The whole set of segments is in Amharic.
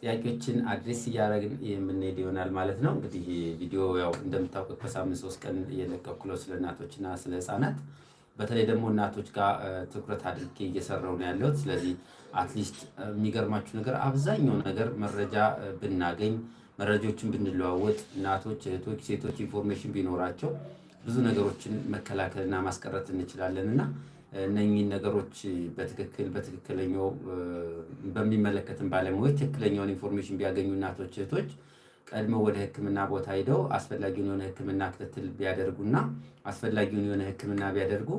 ጥያቄዎችን አድሬስ እያደረግን የምንሄድ ይሆናል ማለት ነው። እንግዲህ ቪዲዮ ያው እንደምታውቁት በሳምንት 3 ቀን እየለቀኩ ነው ስለ እናቶችና ስለ ህፃናት። በተለይ ደግሞ እናቶች ጋር ትኩረት አድርጌ እየሰራው ነው ያለሁት። ስለዚህ አትሊስት የሚገርማችሁ ነገር አብዛኛው ነገር መረጃ ብናገኝ፣ መረጃዎችን ብንለዋወጥ፣ እናቶች፣ እህቶች፣ ሴቶች ኢንፎርሜሽን ቢኖራቸው ብዙ ነገሮችን መከላከልና ማስቀረት እንችላለን እና እነኚህን ነገሮች በትክክለኛው በሚመለከትን ባለሙያዎች ትክክለኛውን ኢንፎርሜሽን ቢያገኙ እናቶች፣ እህቶች ቀድመው ወደ ሕክምና ቦታ ሄደው አስፈላጊውን የሆነ ሕክምና ክትትል ቢያደርጉና አስፈላጊውን የሆነ ሕክምና ቢያደርጉ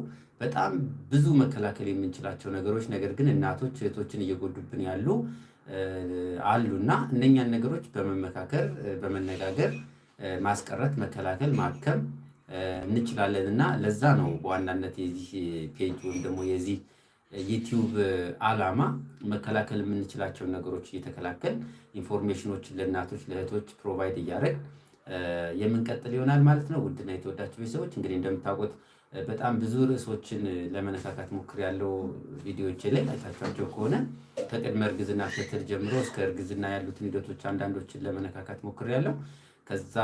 በጣም ብዙ መከላከል የምንችላቸው ነገሮች፣ ነገር ግን እናቶች እህቶችን እየጎዱብን ያሉ አሉና እነኛን ነገሮች በመመካከር በመነጋገር ማስቀረት፣ መከላከል፣ ማከም እንችላለን እና ለዛ ነው በዋናነት የዚህ ፔጅ ወይም ደግሞ የዚህ ዩቲዩብ ዓላማ መከላከል የምንችላቸውን ነገሮች እየተከላከል ኢንፎርሜሽኖችን ለእናቶች ለእህቶች ፕሮቫይድ እያደረግ የምንቀጥል ይሆናል ማለት ነው። ውድና የተወዳችሁ ቤተሰቦች እንግዲህ እንደምታውቁት በጣም ብዙ ርዕሶችን ለመነካካት ሞክሬያለሁ። ቪዲዮዎቼ ላይ አይታችኋቸው ከሆነ ከቅድመ እርግዝና ክትትል ጀምሮ እስከ እርግዝና ያሉትን ሂደቶች አንዳንዶችን ለመነካካት ሞክሬያለሁ። ከዛ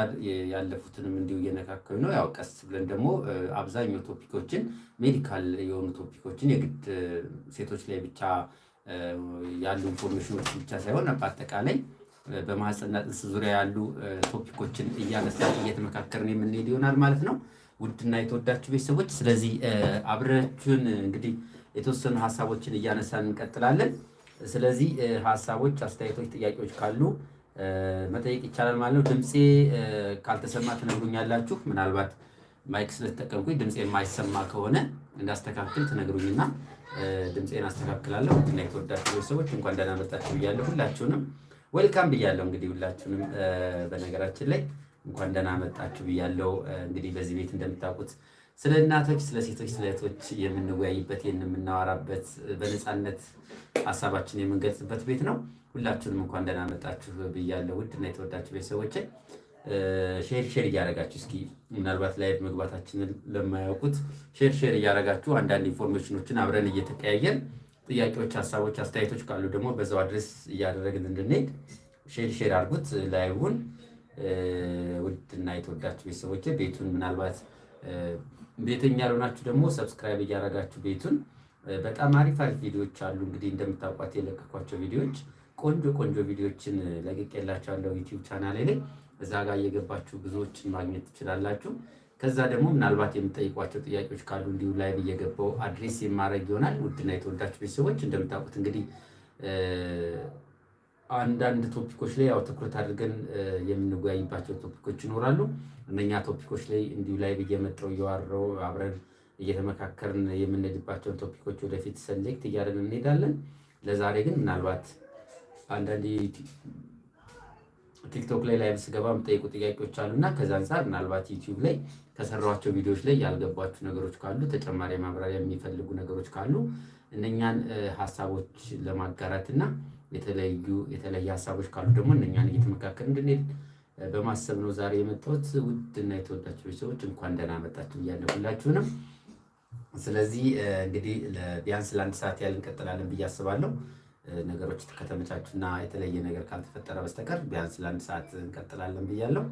ያለፉትንም እንዲሁ እየነካከሉ ነው። ያው ቀስ ብለን ደግሞ አብዛኛው ቶፒኮችን ሜዲካል የሆኑ ቶፒኮችን የግድ ሴቶች ላይ ብቻ ያሉ ኢንፎርሜሽኖች ብቻ ሳይሆን በአጠቃላይ በማህፀንና ጽንስ ዙሪያ ያሉ ቶፒኮችን እያነሳን እየተመካከርን የምንሄድ ይሆናል ማለት ነው። ውድና የተወዳችሁ ቤተሰቦች ስለዚህ አብራችሁን እንግዲህ የተወሰኑ ሀሳቦችን እያነሳን እንቀጥላለን። ስለዚህ ሀሳቦች፣ አስተያየቶች፣ ጥያቄዎች ካሉ መጠየቅ ይቻላል ማለት ነው። ድምፄ ካልተሰማ ትነግሩኛላችሁ። ምናልባት ማይክ ስለተጠቀምኩኝ ድምፄ የማይሰማ ከሆነ እንዳስተካክል ትነግሩኝና ድምፄን አስተካክላለሁ። እና የተወዳችሁ ቤተሰቦች እንኳን ደህና መጣችሁ ብያለሁ። ሁላችሁንም ዌልካም ብያለሁ። እንግዲህ ሁላችሁንም በነገራችን ላይ እንኳን ደህና መጣችሁ ብያለሁ። እንግዲህ በዚህ ቤት እንደምታውቁት ስለ እናቶች፣ ስለ ሴቶች፣ ስለ እህቶች የምንወያይበት የምናወራበት በነፃነት ሀሳባችን የምንገልጽበት ቤት ነው። ሁላችሁንም እንኳን ደህና መጣችሁ ብያለሁ። ውድና የተወዳችሁ ቤተሰቦች ሼር እያደረጋችሁ እስኪ ምናልባት ላይቭ መግባታችንን ለማያውቁት ሼር እያደረጋችሁ አንዳንድ ኢንፎርሜሽኖችን አብረን እየተቀያየን ጥያቄዎች፣ ሀሳቦች፣ አስተያየቶች ካሉ ደግሞ በዛው አድሬስ እያደረግን እንድንሄድ ሼር አድርጉት ላይቭን። ውድና የተወዳችሁ ቤተሰቦች ቤቱን ምናልባት ቤተኛ ያልሆናችሁ ደግሞ ሰብስክራይብ እያደረጋችሁ ቤቱን በጣም አሪፍ ቪዲዮዎች አሉ። እንግዲህ እንደምታውቋት የለቀኳቸው ቪዲዮዎች ቆንጆ ቪዲዮዎችን ለቅቄላችኋለሁ ዩቲዩብ ቻናሌ ላይ። እዛ ጋር እየገባችሁ ብዙዎችን ማግኘት ትችላላችሁ። ከዛ ደግሞ ምናልባት የምጠይቋቸው ጥያቄዎች ካሉ እንዲሁ ላይቭ እየገባው አድሬስ የማድረግ ይሆናል። ውድና የተወዳችሁ ቤተሰቦች እንደምታውቁት እንግዲህ አንዳንድ ቶፒኮች ላይ ያው ትኩረት አድርገን የምንወያይባቸው ቶፒኮች ይኖራሉ። እነኛ ቶፒኮች ላይ እንዲሁ ላይቭ እየመጣው እያወራው አብረን እየተመካከርን የምንሄድባቸውን ቶፒኮች ወደፊት ሰሌክት እያደረግን እንሄዳለን። ለዛሬ ግን ምናልባት አንዳንድ ቲክቶክ ላይ ላይቭ ስገባ የምጠይቁ ጥያቄዎች አሉና ከዛ አንፃር ምናልባት ዩቲዩብ ላይ ከሰራኋቸው ቪዲዮዎች ላይ ያልገባችሁ ነገሮች ካሉ ተጨማሪ ማብራሪያ የሚፈልጉ ነገሮች ካሉ እነኛን ሀሳቦች ለማጋራትና የተለያዩ ሀሳቦች ካሉ ደግሞ እነኛን እየተመካከልን እንድንሄድ በማሰብ ነው ዛሬ የመጣሁት። ውድና የተወዳችሁ ቤተሰቦች እንኳን ደህና መጣችሁ እያለሁ ሁላችሁንም። ስለዚህ እንግዲህ ቢያንስ ለአንድ ሰዓት ያህል እንቀጥላለን ብዬ አስባለሁ። ነገሮች ከተመቻቹና የተለየ ነገር ካልተፈጠረ በስተቀር ቢያንስ ለአንድ ሰዓት እንቀጥላለን ብያለሁ።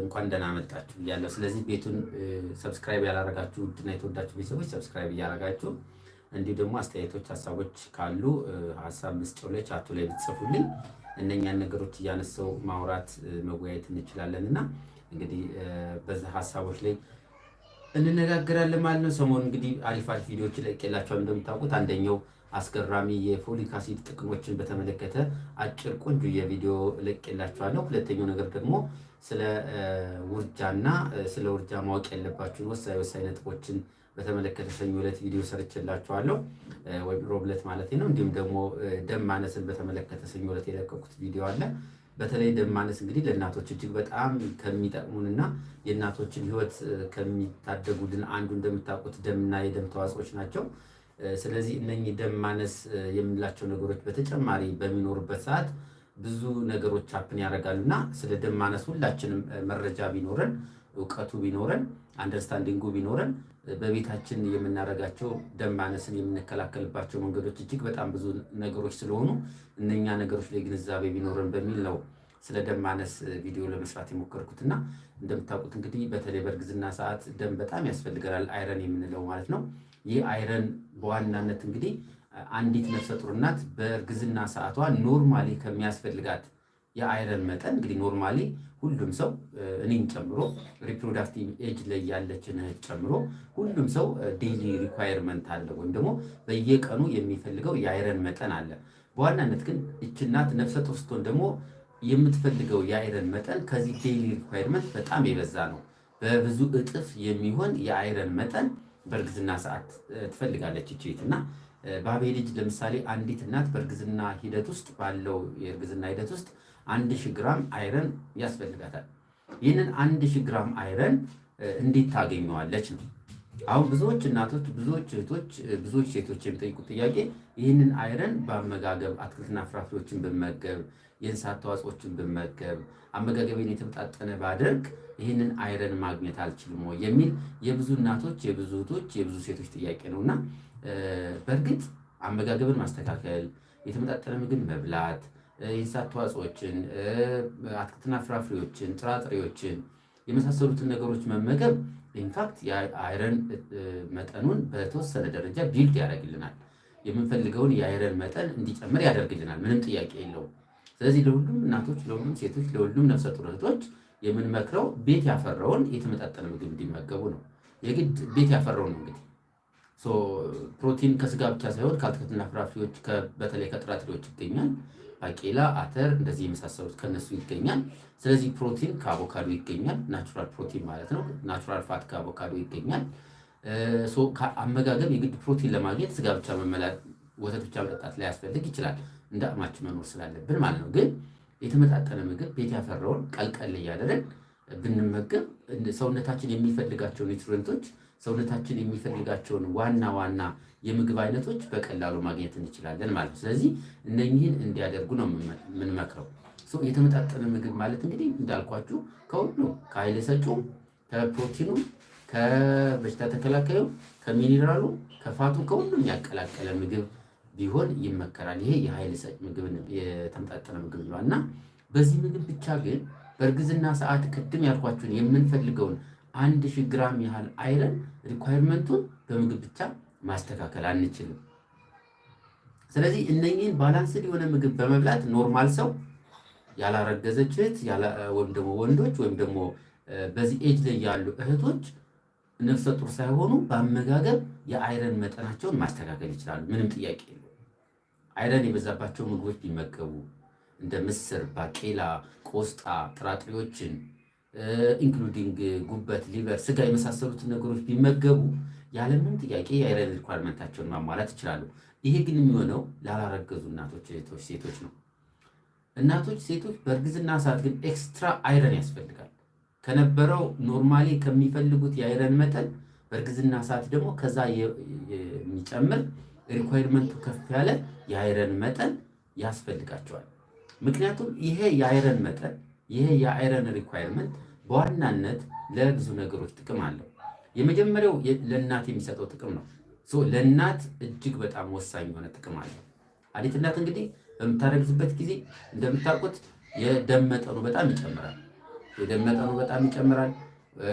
እንኳን ደህና መጣችሁ ብያለሁ። ስለዚህ ቤቱን ሰብስክራይብ ያላረጋችሁ ውድና የተወዳችሁ ቤተሰቦች ሰብስክራይብ እያረጋችሁ እንዲሁ ደግሞ አስተያየቶች፣ ሀሳቦች ካሉ ሀሳብ መስጫው ላይ ቻቱ ላይ ብትጽፉልኝ እነኛን ነገሮች እያነሳው ማውራት መወያየት እንችላለን እና እንግዲህ በዛ ሀሳቦች ላይ እንነጋገራለን ማለት ነው። ሰሞኑን እንግዲህ አሪፍ ቪዲዮዎች ለቅቄላችኋለሁ። እንደምታውቁት አንደኛው አስገራሚ የፎሊክ አሲድ ጥቅሞችን በተመለከተ አጭር ቆንጆ የቪዲዮ ለቅቄላችኋለሁ። ሁለተኛው ነገር ደግሞ ስለ ውርጃና ስለ ውርጃ ማወቅ ያለባችሁን ወሳኝ ነጥቦችን በተመለከተ ሰኞ ዕለት ቪዲዮ ሰርችላችኋለሁ፣ ወይም ሮብ ዕለት ማለት ነው። እንዲሁም ደግሞ ደም ማነስን በተመለከተ ሰኞ ዕለት የለቀኩት ቪዲዮ አለ። በተለይ ደም ማነስ እንግዲህ ለእናቶች እጅግ በጣም ከሚጠቅሙንና የእናቶችን ሕይወት ከሚታደጉልን አንዱ እንደምታውቁት ደምና የደም ተዋጽኦች ናቸው። ስለዚህ እነኚህ ደም ማነስ የምንላቸው ነገሮች በተጨማሪ በሚኖሩበት ሰዓት ብዙ ነገሮች ሀፕን ያደርጋሉና ስለ ደም ማነስ ሁላችንም መረጃ ቢኖረን፣ እውቀቱ ቢኖረን፣ አንደርስታንዲንጉ ቢኖረን በቤታችን የምናደርጋቸው ደም ማነስን የምንከላከልባቸው መንገዶች እጅግ በጣም ብዙ ነገሮች ስለሆኑ እነኛ ነገሮች ላይ ግንዛቤ ቢኖረን በሚል ነው ስለ ደም ማነስ ቪዲዮ ለመስራት የሞከርኩትና እንደምታውቁት እንግዲህ በተለይ በእርግዝና ሰዓት ደም በጣም ያስፈልገናል፣ አይረን የምንለው ማለት ነው። ይህ አይረን በዋናነት እንግዲህ አንዲት ነፍሰ ጡር እናት በእርግዝና ሰዓቷ ኖርማሊ ከሚያስፈልጋት የአይረን መጠን እንግዲህ ኖርማሊ ሁሉም ሰው እኔን ጨምሮ ሪፕሮዳክቲቭ ኤጅ ላይ ያለችን እህት ጨምሮ ሁሉም ሰው ዴይሊ ሪኳየርመንት አለ ወይም ደግሞ በየቀኑ የሚፈልገው የአይረን መጠን አለ። በዋናነት ግን እች እናት ነፍሰ ጡር ስትሆን ደግሞ የምትፈልገው የአይረን መጠን ከዚህ ዴይሊ ሪኳየርመንት በጣም የበዛ ነው። በብዙ እጥፍ የሚሆን የአይረን መጠን በእርግዝና ሰዓት ትፈልጋለች እቺት እና በአቬሬጅ ለምሳሌ አንዲት እናት በእርግዝና ሂደት ውስጥ ባለው የእርግዝና ሂደት ውስጥ 1000 ግራም አይረን ያስፈልጋታል። ይህንን 1000 ግራም አይረን እንዴት ታገኘዋለች ነው። አሁን ብዙዎች እናቶች፣ ብዙዎች እህቶች፣ ብዙዎች ሴቶች የሚጠይቁት ጥያቄ ይህንን አይረን በአመጋገብ አትክልትና ፍራፍሬዎችን ብመገብ፣ የእንስሳት ተዋጽኦችን ብመገብ፣ አመጋገቤን የተመጣጠነ ባደርግ ይህንን አይረን ማግኘት አልችልም ወይ የሚል የብዙ እናቶች፣ የብዙ እህቶች፣ የብዙ ሴቶች ጥያቄ ነውና በእርግጥ አመጋገብን ማስተካከል፣ የተመጣጠነ ምግብ መብላት፣ የእንስሳት ተዋጽኦችን፣ አትክልትና ፍራፍሬዎችን፣ ጥራጥሬዎችን የመሳሰሉትን ነገሮች መመገብ ኢንፋክት የአይረን መጠኑን በተወሰነ ደረጃ ቢልድ ያደርግልናል። የምንፈልገውን የአይረን መጠን እንዲጨምር ያደርግልናል። ምንም ጥያቄ የለውም። ስለዚህ ለሁሉም እናቶች፣ ለሁሉም ሴቶች፣ ለሁሉም ነፍሰ ጡር እህቶች የምንመክረው ቤት ያፈራውን የተመጣጠነ ምግብ እንዲመገቡ ነው። የግድ ቤት ያፈራውን ነው። እንግዲህ ፕሮቲን ከስጋ ብቻ ሳይሆን ከአትክልትና ፍራፍሬዎች በተለይ ከጥራጥሬዎች ይገኛል። ባቄላ፣ አተር እንደዚህ የመሳሰሉት ከነሱ ይገኛል። ስለዚህ ፕሮቲን ከአቮካዶ ይገኛል። ናቹራል ፕሮቲን ማለት ነው። ናቹራል ፋት ከአቮካዶ ይገኛል። አመጋገብ የግድ ፕሮቲን ለማግኘት ስጋ ብቻ ወተት ብቻ መጠጣት ላያስፈልግ ይችላል፣ እንደ አቅማችን መኖር ስላለብን ማለት ነው። ግን የተመጣጠነ ምግብ ቤት ያፈራውን ቀልቀል እያደረግ ብንመገብ ሰውነታችን የሚፈልጋቸው ኒውትሪየንቶች፣ ሰውነታችን የሚፈልጋቸውን ዋና ዋና የምግብ አይነቶች በቀላሉ ማግኘት እንችላለን ማለት ነው። ስለዚህ እነኚህን እንዲያደርጉ ነው የምንመክረው። የተመጣጠነ ምግብ ማለት እንግዲህ እንዳልኳችሁ ከሁሉ ከኃይል ሰጪው፣ ከፕሮቲኑ፣ ከበሽታ ተከላካዩ፣ ከሚኒራሉ፣ ከፋቱ ከሁሉም ያቀላቀለ ምግብ ቢሆን ይመከራል። ይሄ የኃይል ሰጪ ምግብ የተመጣጠነ ምግብ ነው እና በዚህ ምግብ ብቻ ግን በእርግዝና ሰዓት ቅድም ያልኳችሁን የምንፈልገውን 1000 ግራም ያህል አይረን ሪኳየርመንቱን በምግብ ብቻ ማስተካከል አንችልም። ስለዚህ እነኚህን ባላንስድ የሆነ ምግብ በመብላት ኖርማል ሰው፣ ያላረገዘች እህት ወይም ደግሞ ወንዶች ወይም ደግሞ በዚህ ኤጅ ላይ ያሉ እህቶች ነፍሰ ጡር ሳይሆኑ በአመጋገብ የአይረን መጠናቸውን ማስተካከል ይችላሉ። ምንም ጥያቄ የለውም። አይረን የበዛባቸው ምግቦች ቢመገቡ እንደ ምስር፣ ባቄላ፣ ቆስጣ፣ ጥራጥሬዎችን ኢንክሉዲንግ ጉበት፣ ሊቨር፣ ስጋ የመሳሰሉትን ነገሮች ቢመገቡ ያለምንም ጥያቄ የአይረን ሪኳርመንታቸውን ማሟላት ይችላሉ። ይሄ ግን የሚሆነው ላላረገዙ እናቶች፣ እህቶች፣ ሴቶች ነው። እናቶች፣ ሴቶች በእርግዝና ሰዓት ግን ኤክስትራ አይረን ያስፈልጋል። ከነበረው ኖርማሊ ከሚፈልጉት የአይረን መጠን በእርግዝና ሰዓት ደግሞ ከዛ የሚጨምር ሪኳየርመንቱ ከፍ ያለ የአይረን መጠን ያስፈልጋቸዋል። ምክንያቱም ይሄ የአይረን መጠን ይሄ የአይረን ሪኳየርመንት በዋናነት ለብዙ ነገሮች ጥቅም አለው። የመጀመሪያው ለእናት የሚሰጠው ጥቅም ነው። ለእናት እጅግ በጣም ወሳኝ የሆነ ጥቅም አለው። አንዲት እናት እንግዲህ በምታረግዝበት ጊዜ እንደምታውቁት የደም መጠኑ በጣም ይጨምራል። የደም መጠኑ በጣም ይጨምራል።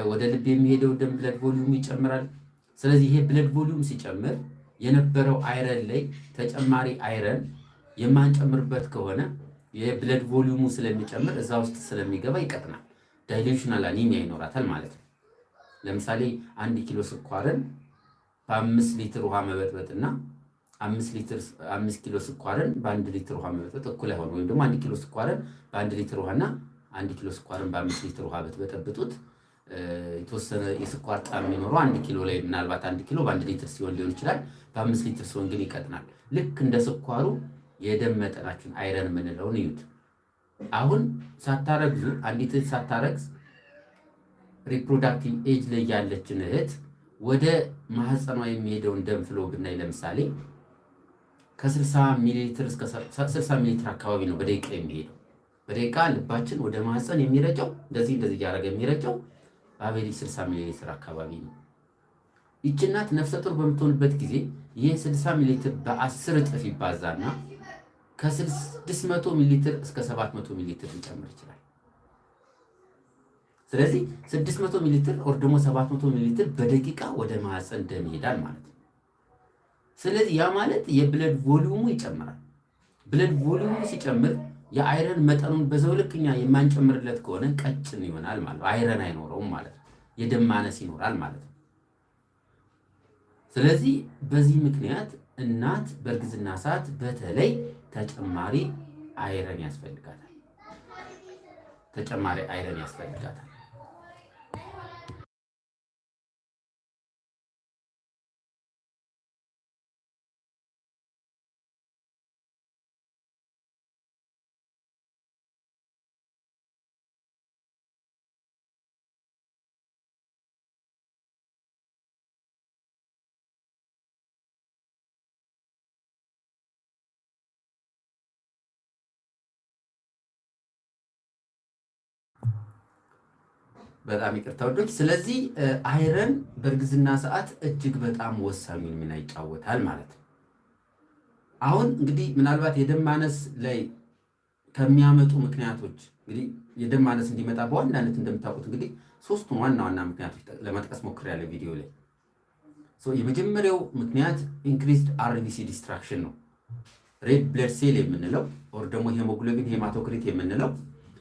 ወደ ልብ የሚሄደው ደም ብለድ ቮሊዩም ይጨምራል። ስለዚህ ይሄ ብለድ ቮሊዩም ሲጨምር የነበረው አይረን ላይ ተጨማሪ አይረን የማንጨምርበት ከሆነ የብለድ ቮሊዩሙ ስለሚጨምር እዛ ውስጥ ስለሚገባ ይቀጥናል። ዳይሉሽናል አኒሚያ ይኖራታል ማለት ነው። ለምሳሌ 1 ኪሎ ስኳርን በ5 ሊትር ውሃ መበጥበጥና 5 ኪሎ ስኳርን በ1 ሊትር ውሃ መበጥበጥ እኩል አይሆንም። ወይም ደግሞ 1 ኪሎ ስኳርን በ1 ሊትር ውሃና 1 ኪሎ ስኳርን በ5 ሊትር ውሃ በተበጠብጡት የተወሰነ የስኳር ጣዕም የሚኖረው 1 ኪሎ ላይ ምናልባት 1 ኪሎ በ1 ሊትር ሲሆን ሊሆን ይችላል። በ5 ሊትር ሲሆን ግን ይቀጥናል። ልክ እንደ ስኳሩ የደም መጠናችን አይረን የምንለውን እዩት። አሁን ሳታረግዙ አንዲት እህት ሳታረግዝ ሪፕሮዳክቲቭ ኤጅ ላይ ያለችን እህት ወደ ማህፀኗ የሚሄደውን ደም ፍሎ ብናይ ለምሳሌ ከ60 ሚሊ ሊትር እስከ 60 ሚሊ ሊትር አካባቢ ነው በደቂቃ የሚሄደው። በደቂቃ ልባችን ወደ ማህፀን የሚረጨው እንደዚህ እያደረገ የሚረጨው በአቬሬጅ 60 ሚሊ ሊትር አካባቢ ነው። ይህች እናት ነፍሰ ጡር በምትሆንበት ጊዜ ይህ 60 ሚሊ ሊትር በ10 እጥፍ ይባዛና ከ600 ሚሊ ሊትር እስከ 700 ሚሊ ሊትር ሊጨምር ይችላል። ስለዚህ 600 ሚሊ ሊትር ኦር ደግሞ 700 ሚሊ ሊትር በደቂቃ ወደ ማህፀን ደም ይሄዳል ማለት ነው። ስለዚህ ያ ማለት የብለድ ቮሊዩሙ ይጨምራል። ብለድ ቮሊዩሙ ሲጨምር የአይረን መጠኑን በዛው ልክ እኛ የማንጨምርለት ከሆነ ቀጭን ይሆናል ማለት ነው። አይረን አይኖረውም ማለት ነው። የደም ማነስ ይኖራል ማለት ነው። ስለዚህ በዚህ ምክንያት እናት በእርግዝና ሰዓት በተለይ ተጨማሪ አይረን ያስፈልጋታል። ተጨማሪ አይረን ያስፈልጋታል። በጣም ይቅርታ ወዶች። ስለዚህ አይረን በእርግዝና ሰዓት እጅግ በጣም ወሳኙን ሚና ይጫወታል ማለት ነው። አሁን እንግዲህ ምናልባት የደም ማነስ ላይ ከሚያመጡ ምክንያቶች እንግዲህ የደም ማነስ እንዲመጣ በዋናነት እንደምታውቁት እንግዲህ ሶስቱን ዋና ዋና ምክንያቶች ለመጥቀስ ሞክሬያለሁ ቪዲዮ ላይ። የመጀመሪያው ምክንያት ኢንክሪዝድ አርቢሲ ዲስትራክሽን ነው። ሬድ ብለድ ሴል የምንለው ኦር ደግሞ ሄሞግሎቢን ሄማቶክሪት የምንለው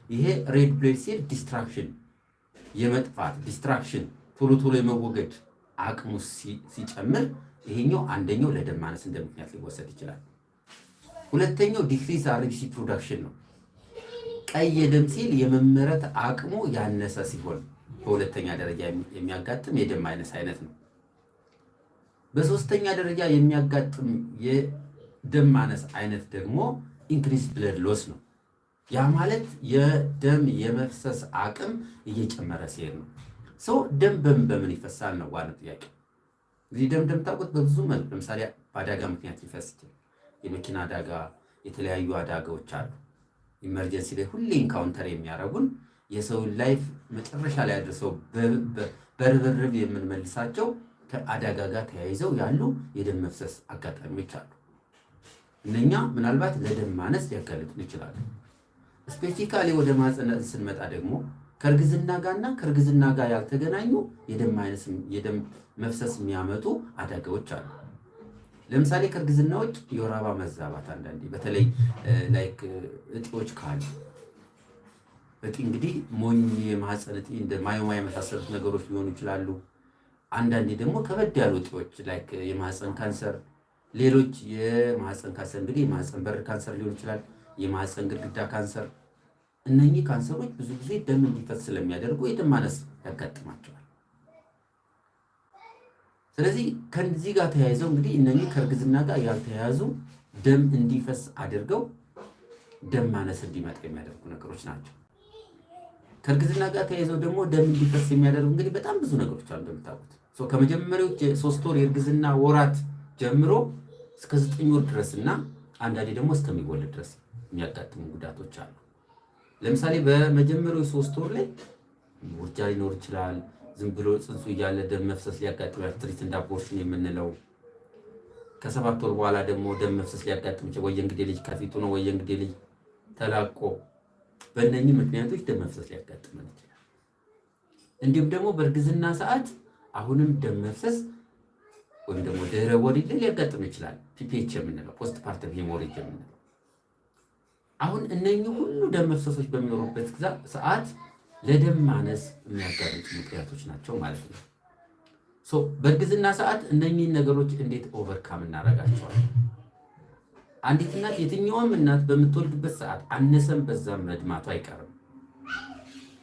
ይሄ ሬድ ብለድ ሴል ዲስትራክሽን የመጥፋት ዲስትራክሽን ቶሎ ቶሎ የመወገድ አቅሙ ሲጨምር ይሄኛው አንደኛው ለደም ማነስ እንደ ምክንያት ሊወሰድ ይችላል። ሁለተኛው ዲክሪዝ አርቢሲ ፕሮዳክሽን ነው። ቀይ የደም ሴል የመመረት አቅሙ ያነሰ ሲሆን በሁለተኛ ደረጃ የሚያጋጥም የደም አይነት ነው። በሶስተኛ ደረጃ የሚያጋጥም የደም ማነስ አይነት ደግሞ ኢንክሪዝ ብለድ ሎስ ነው። ያ ማለት የደም የመፍሰስ አቅም እየጨመረ ሲሄድ ነው። ደም በምን ይፈሳል ነው ዋናው ጥያቄ። እንግዲህ ደም እንደምታውቁት በብዙ መልክ ለምሳሌ በአደጋ ምክንያት ሊፈስ ይችላል። የመኪና አደጋ፣ የተለያዩ አደጋዎች አሉ። ኢመርጀንሲ ላይ ሁሌ ኢንካውንተር የሚያደርጉን የሰውን ላይፍ መጨረሻ ላይ አድርሰው በርብርብ የምንመልሳቸው ከአደጋ ጋር ተያይዘው ያሉ የደም መፍሰስ አጋጣሚዎች አሉ። እነኛ ምናልባት ለደም ማነስ ሊያጋልጡን ይችላሉ። ስፔሲፊካሊ ወደ ማህፀን ስንመጣ ደግሞ ከእርግዝና ጋርና ከእርግዝና ጋር ያልተገናኙ የደም መፍሰስ የሚያመጡ አደጋዎች አሉ። ለምሳሌ ከእርግዝና ውጭ የወር አበባ መዛባት፣ አንዳንዴ በተለይ ላይክ እጢዎች ካሉ እጢ እንግዲህ ሞኝ የማህፀን እጢ እንደ ማዮማ የመሳሰሉት ነገሮች ሊሆኑ ይችላሉ። አንዳንዴ ደግሞ ከበድ ያሉ እጢዎች ላይክ የማህፀን ካንሰር፣ ሌሎች የማህፀን ካንሰር እንግዲህ የማህፀን በር ካንሰር ሊሆን ይችላል፣ የማህፀን ግድግዳ ካንሰር። እነኚህ ካንሰሮች ብዙ ጊዜ ደም እንዲፈስ ስለሚያደርጉ የደም ማነስ ያጋጥማቸዋል። ስለዚህ ከዚህ ጋር ተያይዘው እንግዲህ እነኚህ ከእርግዝና ጋር ያልተያያዙ ደም እንዲፈስ አድርገው ደም ማነስ እንዲመጣ የሚያደርጉ ነገሮች ናቸው። ከእርግዝና ጋር ተያይዘው ደግሞ ደም እንዲፈስ የሚያደርጉ እንግዲህ በጣም ብዙ ነገሮች አሉ እንደምታውቁት። ከመጀመሪያዎች 3 ወር የእርግዝና ወራት ጀምሮ እስከ 9 ወር ድረስና አንዳንዴ ደግሞ እስከሚወለድ ድረስ የሚያጋጥሙ ጉዳቶች አሉ። ለምሳሌ በመጀመሪያው 3 ወር ላይ ውርጃ ሊኖር ይችላል። ዝም ብሎ ጽንሱ እያለ ደም መፍሰስ ሊያጋጥም ይችላል፣ ትሪት እንደ አቦርሽን የምንለው። ከ7 ወር በኋላ ደግሞ ደም መፍሰስ ሊያጋጥም ይችላል። ወይ እንግዲህ ልጅ ከፊቱ ነው፣ ወይ እንግዲህ ልጅ ተላቆ። በእነኚህ ምክንያቶች ደም መፍሰስ ሊያጋጥም ይችላል። እንዲሁም ደግሞ በእርግዝና ሰዓት አሁንም ደም መፍሰስ ወይም ደግሞ ድህረ ወሊድ ሊያጋጥም ይችላል። ፒፒኤች የምንለው ፖስት ፓርተም ሄሞሬጅ የምንለው። አሁን እነኚህ ሁሉ ደም መፍሰሶች በሚኖሩበት ሰዓት ለደም ማነስ የሚያጋልጡ ምክንያቶች ናቸው ማለት ነው። በእርግዝና ሰዓት እነኚህን ነገሮች እንዴት ኦቨርካም እናደርጋቸዋለን? አንዲት እናት የትኛውም እናት በምትወልድበት ሰዓት አነሰም በዛም መድማቱ አይቀርም።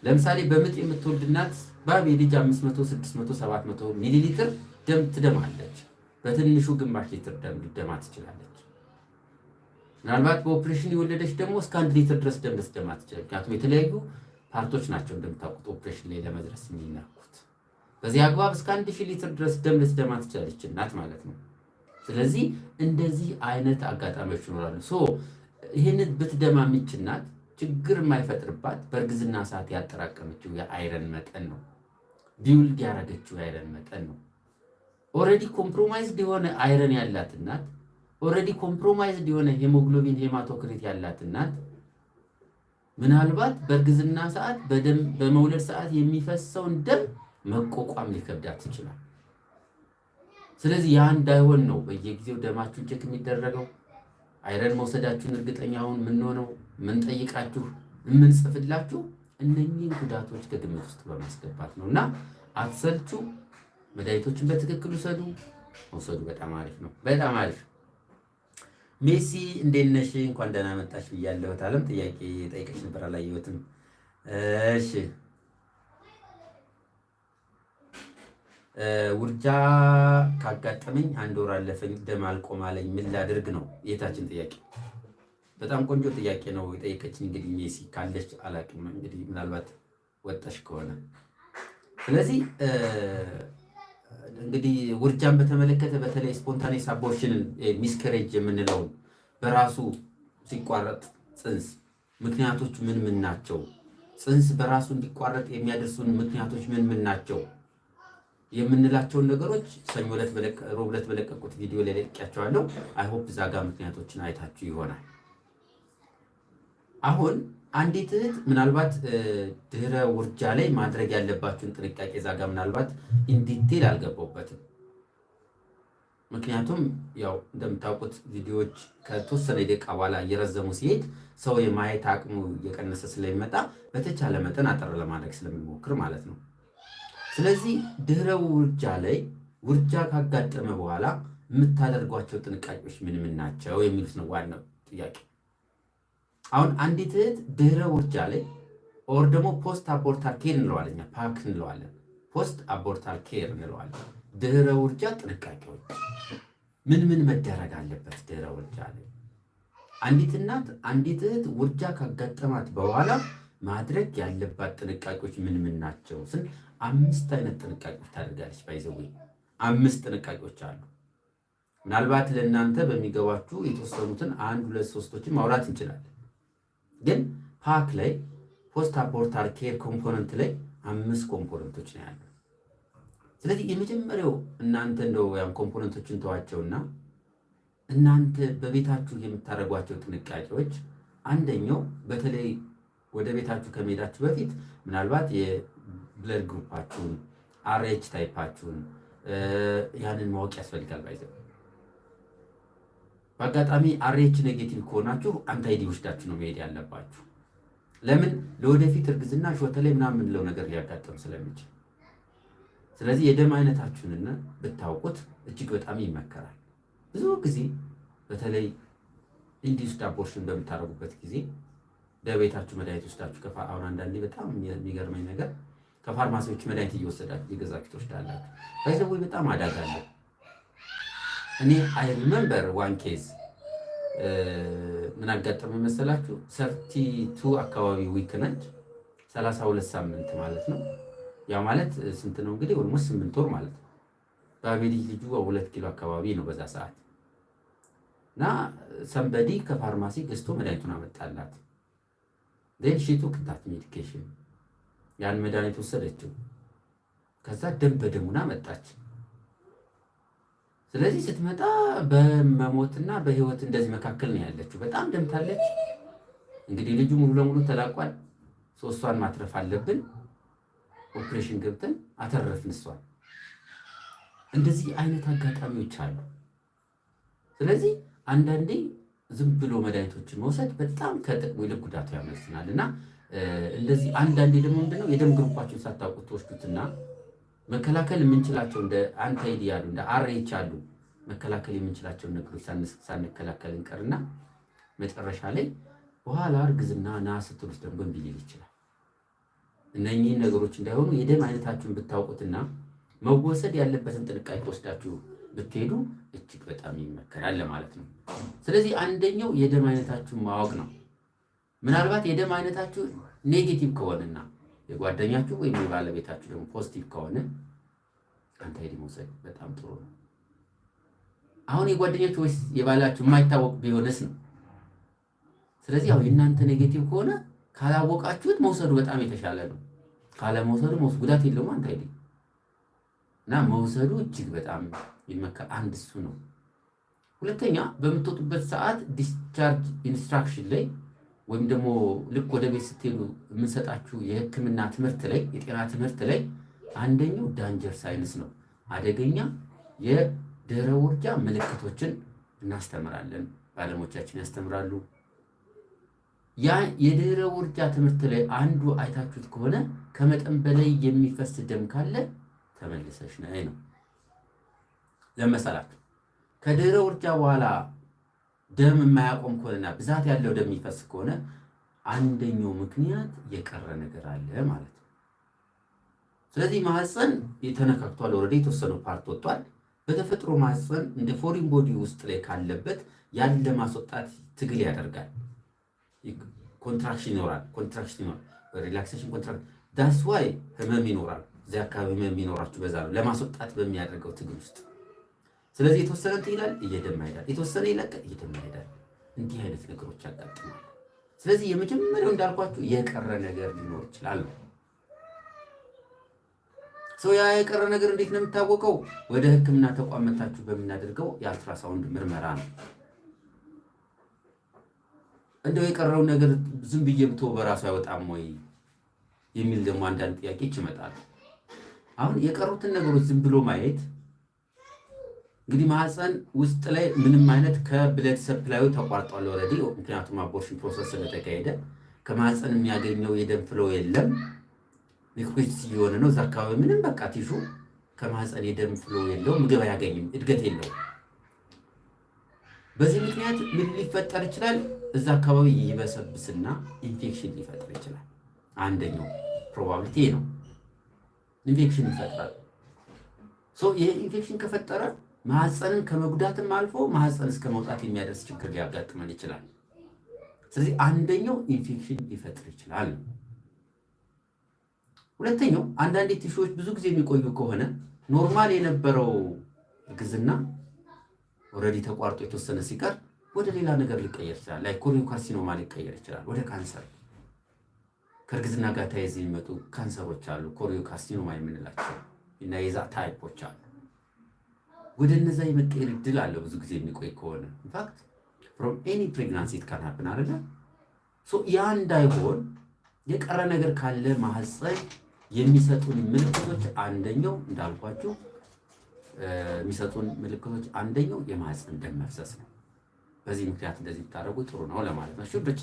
ለምሳሌ በምጥ የምትወልድ እናት በአቬሬጅ 500፣ 600፣ 700 ሚሊ ሊትር ደም ትደማለች። በትንሹ ግማሽ ሊትር ደም ልደማ ትችላለች። ምናልባት በኦፕሬሽን የወለደች ደግሞ እስከ 1 ሊትር ድረስ ደም ልትደማ ትችላለች። ምክንያቱም የተለያዩ ፓርቶች ናቸው እንደምታውቁት ኦፕሬሽን ላይ ለመድረስ የሚላኩት። በዚህ አግባብ እስከ 1000 ሊትር ድረስ ደም ልትደማ ትችላለች እናት ማለት ነው። ስለዚህ እንደዚህ አይነት አጋጣሚዎች ይኖራሉ። ይህንን ብትደማ የሚች እናት ችግር የማይፈጥርባት በእርግዝና ሰዓት ያጠራቀመችው የአይረን መጠን ነው፣ ቢውልድ ያደረገችው የአይረን መጠን ነው። ኦልሬዲ ኮምፕሮማይዝድ የሆነ አይረን ያላት እናት፣ ኦልሬዲ ኮምፕሮማይዝድ የሆነ ሄሞግሎቢን ሄማቶክሪት ያላት እናት ምናልባት በእርግዝና ሰዓት በመውለድ ሰዓት የሚፈሰውን ደም መቋቋም ሊከብዳት ይችላል። ስለዚህ ያ እንዳይሆን ነው በየጊዜው ደማችሁን ቼክ የሚደረገው። አይረን መውሰዳችሁን እርግጠኛውን የምንሆነው የምንጠይቃችሁ የምንጽፍላችሁ እነኚህን ጉዳቶች ከግምት ውስጥ በማስገባት ነው። እና አትሰልቹ፣ መድኃኒቶችን በትክክል ውሰዱ። መውሰዱ በጣም አሪፍ ነው። በጣም አሪፍ። ሜሲ እንዴት ነሽ? እንኳን ደህና መጣሽ ብያለሁ። አለም ጥያቄ ጠይቀሽ ነበር አላየሁትም። እሺ ውርጃ ካጋጠመኝ 1 ወር አለፈኝ፣ ደም አልቆም አለኝ፣ ምን ላድርግ ነው የታችን ጥያቄ። በጣም ቆንጆ ጥያቄ ነው የጠየቀችኝ። እንግዲህ ሜሲ ካለች አላቅም፣ እንግዲህ ምናልባት ወጣሽ ከሆነ ስለዚህ እንግዲህ ውርጃን በተመለከተ በተለይ ስፖንታኔስ አቦርሽንን ሚስከሬጅ የምንለውን በራሱ ሲቋረጥ ጽንስ ምክንያቶች ምን ምን ናቸው? ጽንስ በራሱ እንዲቋረጥ የሚያደርሱን ምክንያቶች ምን ምን ናቸው የምንላቸውን ነገሮች ሰኞ ዕለት ሮብ ዕለት በለቀቁት ቪዲዮ ላይ ለቅቄያቸዋለሁ። አይ ሆፕ እዛ ጋር ምክንያቶችን አይታችሁ ይሆናል። አሁን አንዲት እህት ምናልባት ድህረ ውርጃ ላይ ማድረግ ያለባችሁን ጥንቃቄ እዛ ጋር ምናልባት ኢንዲቴል አልገባሁበትም። ምክንያቱም ያው እንደምታውቁት ቪዲዮዎች ከተወሰነ ደቂቃ በኋላ እየረዘሙ ሲሄድ ሰው የማየት አቅሙ እየቀነሰ ስለሚመጣ በተቻለ መጠን አጠር ለማድረግ ስለምንሞክር ማለት ነው። ስለዚህ ድህረ ውርጃ ላይ ውርጃ ካጋጠመ በኋላ የምታደርጓቸው ጥንቃቄዎች ምን ምን ናቸው የሚሉት ነው ዋናው ጥያቄ። አሁን አንዲት እህት ድህረ ውርጃ ላይ ኦር ደግሞ ፖስት አቦርታል ኬር እንለዋለን፣ ፓክ እንለዋለን፣ ፖስት አቦርታል ኬር እንለዋለን። ድህረ ውርጃ ጥንቃቄዎች ምን ምን መደረግ አለበት? ድህረ ውርጃ ላይ አንዲት እናት አንዲት እህት ውርጃ ካጋጠማት በኋላ ማድረግ ያለባት ጥንቃቄዎች ምን ምን ናቸው ስን 5 አይነት ጥንቃቄዎች ታደርጋለች። ባይዘው 5 ጥንቃቄዎች አሉ። ምናልባት ለእናንተ በሚገባችሁ የተወሰኑትን 1 2 3ቶችን ማውራት እንችላለን። ግን ፓክ ላይ ፖስት አቦርታል ኬር ኮምፖነንት ላይ 5 ኮምፖነንቶች ነው ያሉት። ስለዚህ የመጀመሪያው እናንተ እንደው ያን ኮምፖነንቶችን ተዋቸውና እናንተ በቤታችሁ የምታደርጓቸው ጥንቃቄዎች አንደኛው በተለይ ወደ ቤታችሁ ከመሄዳችሁ በፊት ምናልባት የብለድ ግሩፓችሁን አርኤች ታይፓችሁን ያንን ማወቅ ያስፈልጋል። ባይዘው በአጋጣሚ አርኤች ኔጌቲቭ ከሆናችሁ አንታይዲ ወስዳችሁ ነው መሄድ ያለባችሁ። ለምን? ለወደፊት እርግዝና ሾተ ላይ ምናምን የምንለው ነገር ሊያጋጥም ስለሚችል። ስለዚህ የደም አይነታችሁንና ብታውቁት እጅግ በጣም ይመከራል። ብዙ ጊዜ በተለይ ኢንዲዩስድ አቦርሽን በምታደርጉበት ጊዜ በቤታችሁ መድኃኒት ወስዳችሁ አሁን አንዳንዴ በጣም የሚገርመኝ ነገር ከፋርማሲዎች መድኃኒት እየወሰዳችሁ እየገዛችሁ ትወስዳላችሁ። ባይዘው በጣም አደጋ አለ። እኔ አይ ሪመምበር ዋን ኬዝ ምን አጋጠመኝ መሰላችሁ? 32 አካባቢ ዊክ ነች 32 ሳምንት ማለት ነው። ያ ማለት ስንት ነው እንግዲህ? ኦልሞስት 8 ወር ማለት ነው። ባቤሊ ልጁ 2 ኪሎ አካባቢ ነው በዛ ሰዓት እና ሰንበዲ ከፋርማሲ ገዝቶ መድኃኒቱን አመጣላት። ዴን ሺ ቱክ ዳት ሜዲኬሽን ያን መድኃኒት ወሰደችው። ከዛ ደም በደሙና መጣች። ስለዚህ ስትመጣ በመሞትና በህይወት እንደዚህ መካከል ነው ያለችው። በጣም ደምታለች። እንግዲህ ልጁ ሙሉ ለሙሉ ተላቋል። እሷን ማትረፍ አለብን። ኦፕሬሽን ገብተን አተረፍን እሷን። እንደዚህ አይነት አጋጣሚዎች አሉ። ስለዚህ አንዳንዴ ዝም ብሎ መድኃኒቶችን መውሰድ በጣም ከጥቅሙ ይልቅ ጉዳቱ ያመዝናል እና እንደዚህ አንዳንዴ ደግሞ ምንድነው የደም ግሩፓችሁን ሳታውቁት ትወስዱትና መከላከል የምንችላቸው እንደ አንታይዲ ያሉ እንደ አርኤች አሉ መከላከል የምንችላቸውን ነገሮች ሳንከላከል እንቀርና መጨረሻ ላይ በኋላ እርግዝና ና ስትሉት ደግሞ እምቢ ሊል ይችላል። እነኚህን ነገሮች እንዳይሆኑ የደም አይነታችሁን ብታውቁትና መወሰድ ያለበትን ጥንቃቄ ወስዳችሁ ብትሄዱ እጅግ በጣም ይመከራል ማለት ነው። ስለዚህ አንደኛው የደም አይነታችሁን ማወቅ ነው። ምናልባት የደም አይነታችሁ ኔጌቲቭ ከሆነና የጓደኛችሁ ወይም የባለቤታችሁ ደግሞ ፖዚቲቭ ከሆነ አንታይዲ መውሰድ በጣም ጥሩ ነው። አሁን የጓደኛችሁ ወይስ የባላችሁ የማይታወቅ ቢሆንስ ነው። ስለዚህ ያው የእናንተ ኔጌቲቭ ከሆነ ካላወቃችሁት መውሰዱ በጣም የተሻለ ነው። ካለመውሰዱ ጉዳት የለውም አንታይዲ። እና መውሰዱ እጅግ በጣም ይመከራል። አንድ እሱ ነው። ሁለተኛ በምትወጡበት ሰዓት ዲስቻርጅ ኢንስትራክሽን ላይ ወይም ደግሞ ልክ ወደ ቤት ስትሄዱ የምንሰጣችሁ የሕክምና ትምህርት ላይ የጤና ትምህርት ላይ አንደኛው ዳንጀር ሳይንስ ነው። አደገኛ የድህረ ውርጃ ምልክቶችን እናስተምራለን። ባለሞቻችን ያስተምራሉ። ያ የድህረ ውርጃ ትምህርት ላይ አንዱ አይታችሁት ከሆነ ከመጠን በላይ የሚፈስ ደም ካለ ተመልሰሽ ነይ ነው። ለመሰላችሁ ከድህረ ውርጃ በኋላ ደም የማያቆም ከሆነና ብዛት ያለው ደም የሚፈስ ከሆነ አንደኛው ምክንያት የቀረ ነገር አለ ማለት ነው። ስለዚህ ማህፀን የተነካክቷል። ኦልሬዲ የተወሰነው ፓርት ወጥቷል። በተፈጥሮ ማህፀን እንደ ፎሪን ቦዲ ውስጥ ላይ ካለበት ያን ለማስወጣት ትግል ያደርጋል። ኮንትራክሽን ይኖራል፣ ሪላክሴሽን ኮንትራክሽን። ዳስ ዋይ ህመም ይኖራል። እዚህ አካባቢ ህመም ይኖራችሁ በዛ ነው ለማስወጣት በሚያደርገው ትግል ውስጥ። ስለዚህ የተወሰነ እንትን ይላል፣ እየደማ ይሄዳል። የተወሰነ ይለቀ፣ እየደማ ይሄዳል። እንዲህ አይነት ነገሮች ያጋጥማሉ። ስለዚህ የመጀመሪያው እንዳልኳችሁ የቀረ ነገር ሊኖር ይችላል። ያ የቀረ ነገር እንዴት ነው የሚታወቀው? ወደ ሕክምና ተቋም መታችሁ በምናደርገው የአልትራሳውንድ ምርመራ ነው። እንደው የቀረውን ነገር ዝም ብዬ ብትወው በራሱ አይወጣም ወይ የሚል ደግሞ አንዳንድ ጥያቄዎች ይመጣሉ። አሁን የቀሩትን ነገሮች ዝም ብሎ ማየት እንግዲህ ማህፀን ውስጥ ላይ ምንም አይነት ከብለድ ሰፕላዩ ተቋርጧል ኦልሬዲ። ምክንያቱም አቦርሽን ፕሮሰስ ስለተካሄደ ከማህፀን የሚያገኘው የደም ፍሎ የለም። ሊኩዊድስ እየሆነ ነው እዛ አካባቢ ምንም በቃ ቲሹ ከማህፀን የደም ፍሎ የለው፣ ምግብ አያገኝም፣ እድገት የለው። በዚህ ምክንያት ምን ሊፈጠር ይችላል? እዛ አካባቢ ይበሰብስና ኢንፌክሽን ሊፈጥር ይችላል። አንደኛው ፕሮባቢሊቲ ነው፣ ኢንፌክሽን ይፈጥራል። ይሄ ኢንፌክሽን ከፈጠረ ማህፀንን ከመጉዳትም አልፎ ማህፀን እስከ መውጣት የሚያደርስ ችግር ሊያጋጥመን ይችላል። ስለዚህ አንደኛው ኢንፌክሽን ሊፈጥር ይችላል። ሁለተኛው አንዳንድ ቲሹዎች ብዙ ጊዜ የሚቆዩ ከሆነ ኖርማል የነበረው እርግዝና ኦልሬዲ ተቋርጦ የተወሰነ ሲቀር ወደ ሌላ ነገር ሊቀየር ይችላል። ላይ ኮሪዮካርሲኖማ ሊቀየር ይችላል ወደ ካንሰር። ከእርግዝና ጋር ተያይዘው የሚመጡ ካንሰሮች አሉ፣ ኮሪዮካርሲኖማ የምንላቸው እና የዛ ታይፖች አሉ። ወደ እነዛ የመቀየር እድል አለው ብዙ ጊዜ የሚቆይ ከሆነ። ኢንፋክት ፍሮም ኤኒ ፕሬግናንሲ ኢት ካን ሃፕን አይደለ? ያ እንዳይሆን የቀረ ነገር ካለ ማህፀን የሚሰጡን ምልክቶች አንደኛው እንዳልኳችሁ የሚሰጡን ምልክቶች አንደኛው የማህፀን ደም መፍሰስ ነው። በዚህ ምክንያት እንደዚህ ብታደርጉ ጥሩ ነው ለማለት ነው። ሽብርቺ